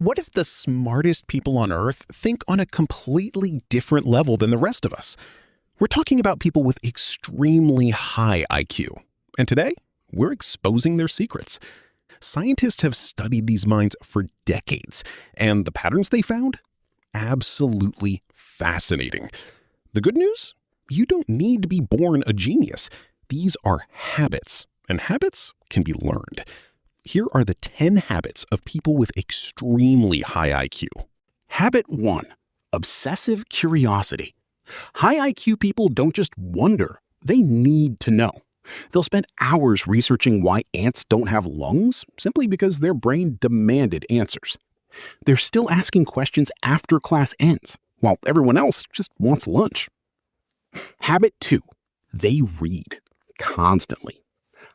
What if the smartest people on Earth think on a completely different level than the rest of us? We're talking about people with extremely high IQ. And today, we're exposing their secrets. Scientists have studied these minds for decades, and the patterns they found? Absolutely fascinating. The good news? You don't need to be born a genius. These are habits, and habits can be learned. Here are the 10 habits of people with extremely high IQ. Habit 1. Obsessive curiosity. High IQ people don't just wonder, they need to know. They'll spend hours researching why ants don't have lungs simply because their brain demanded answers. They're still asking questions after class ends, while everyone else just wants lunch. Habit 2. They read constantly.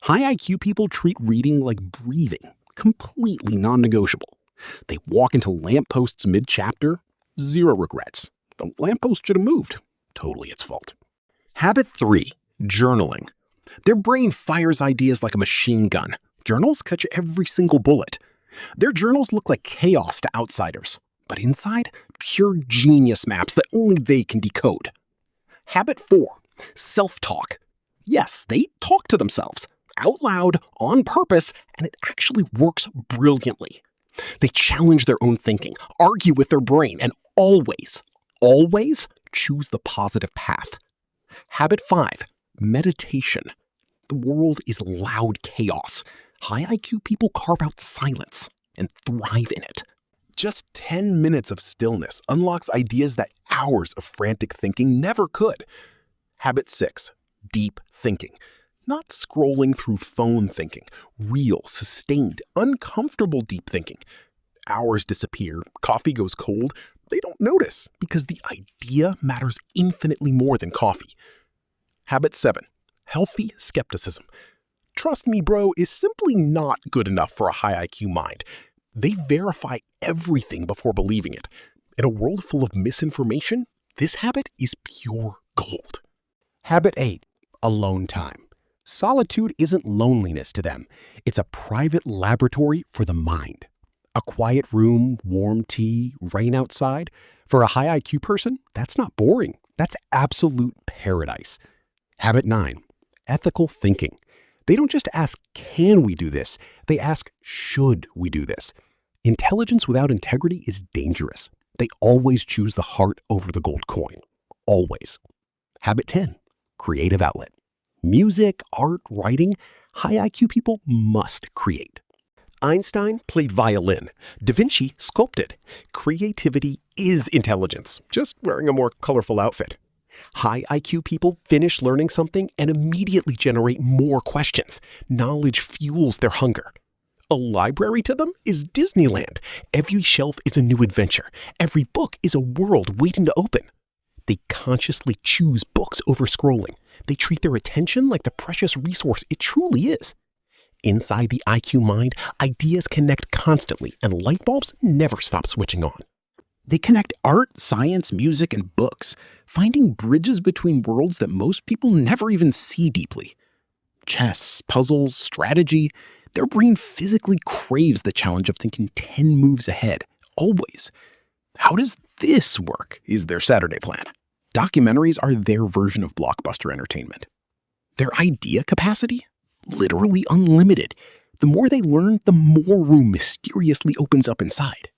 High IQ people treat reading like breathing, completely non-negotiable. They walk into lampposts mid-chapter, zero regrets. The lamppost should have moved. Totally its fault. Habit 3. Journaling. Their brain fires ideas like a machine gun. Journals catch every single bullet. Their journals look like chaos to outsiders, but inside, pure genius maps that only they can decode. Habit 4. Self-talk. Yes, they talk to themselves, out loud, on purpose, and it actually works brilliantly. They challenge their own thinking, argue with their brain, and always choose the positive path. Habit 5. Meditation. The world is loud chaos. High IQ people carve out silence and thrive in it. Just 10 minutes of stillness unlocks ideas that hours of frantic thinking never could. Habit 6. Deep thinking. Not scrolling through phone thinking. Real, sustained, uncomfortable deep thinking. Hours disappear, coffee goes cold. They don't notice because the idea matters infinitely more than coffee. Habit 7. Healthy skepticism. Trust me, bro, is simply not good enough for a high IQ mind. They verify everything before believing it. In a world full of misinformation, this habit is pure gold. Habit 8. Alone time. Solitude isn't loneliness to them. It's a private laboratory for the mind. A quiet room, warm tea, rain outside. For a high IQ person, that's not boring. That's absolute paradise. Habit 9. Ethical thinking. They don't just ask, can we do this? They ask, should we do this? Intelligence without integrity is dangerous. They always choose the heart over the gold coin. Always. Habit 10. Creative outlet. Music, art, writing. High IQ people must create. Einstein played violin. Da Vinci sculpted. Creativity is intelligence, just wearing a more colorful outfit. High IQ people finish learning something and immediately generate more questions. Knowledge fuels their hunger. A library to them is Disneyland. Every shelf is a new adventure. Every book is a world waiting to open. They consciously choose books over scrolling. They treat their attention like the precious resource it truly is. Inside the IQ mind, ideas connect constantly and light bulbs never stop switching on. They connect art, science, music, and books, finding bridges between worlds that most people never even see deeply. Chess, puzzles, strategy. Their brain physically craves the challenge of thinking 10 moves ahead, always. How does this work is their Saturday plan. Documentaries are their version of blockbuster entertainment. Their idea capacity? Literally unlimited. The more they learn, the more room mysteriously opens up inside.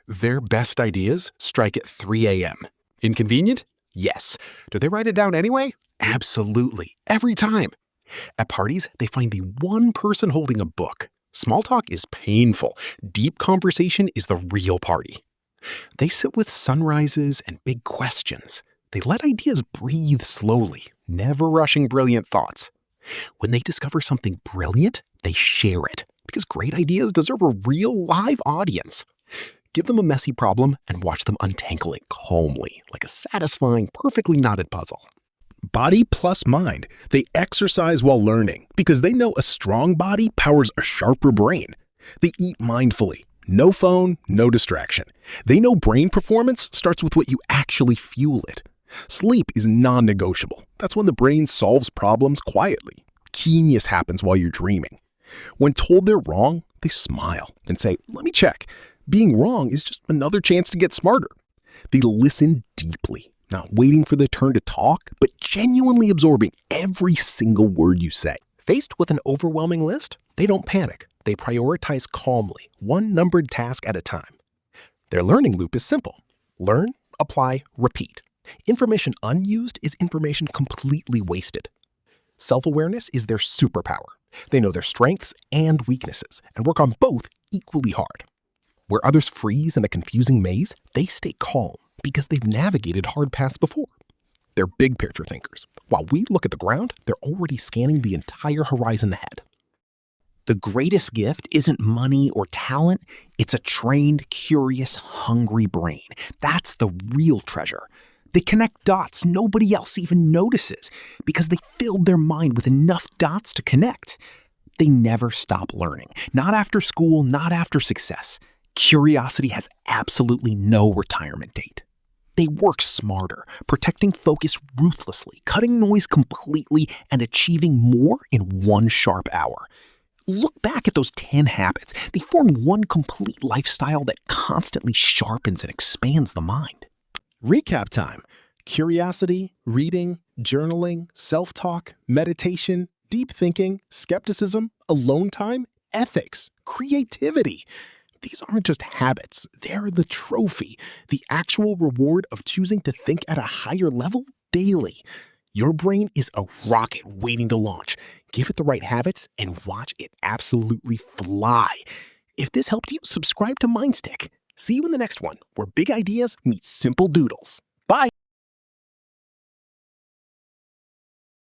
Their best ideas strike at 3 a.m. Inconvenient? Yes. Do they write it down anyway? Absolutely. Every time. At parties, they find the one person holding a book. Small talk is painful. Deep conversation is the real party. They sit with sunrises and big questions. They let ideas breathe slowly, never rushing brilliant thoughts. When they discover something brilliant, they share it, because great ideas deserve a real live audience. Give them a messy problem and watch them untangle it calmly, like a satisfying, perfectly knotted puzzle. Body plus mind. They exercise while learning because they know a strong body powers a sharper brain. They eat mindfully. No phone, no distraction. They know brain performance starts with what you actually fuel it. Sleep is non-negotiable. That's when the brain solves problems quietly. Genius happens while you're dreaming. When told they're wrong, they smile and say, "Let me check." Being wrong is just another chance to get smarter. They listen deeply, not waiting for their turn to talk, but genuinely absorbing every single word you say. Faced with an overwhelming list, they don't panic. They prioritize calmly, one numbered task at a time. Their learning loop is simple. Learn, apply, repeat. Information unused is information completely wasted. Self-awareness is their superpower. They know their strengths and weaknesses and work on both equally hard. Where others freeze in a confusing maze, they stay calm because they've navigated hard paths before. They're big picture thinkers. While we look at the ground, they're already scanning the entire horizon ahead. The greatest gift isn't money or talent, it's a trained, curious, hungry brain. That's the real treasure. They connect dots nobody else even notices because they filled their mind with enough dots to connect. They never stop learning. Not after school, not after success. Curiosity has absolutely no retirement date. They work smarter, protecting focus ruthlessly, cutting noise completely, and achieving more in one sharp hour. Look back at those 10 habits. They form one complete lifestyle that constantly sharpens and expands the mind. Recap time. Curiosity, reading, journaling, self-talk, meditation, deep thinking, skepticism, alone time, ethics, creativity. These aren't just habits. They're the trophy, the actual reward of choosing to think at a higher level daily. Your brain is a rocket waiting to launch. Give it the right habits and watch it absolutely fly. If this helped you, subscribe to MindStick. See you in the next one, where big ideas meet simple doodles. Bye.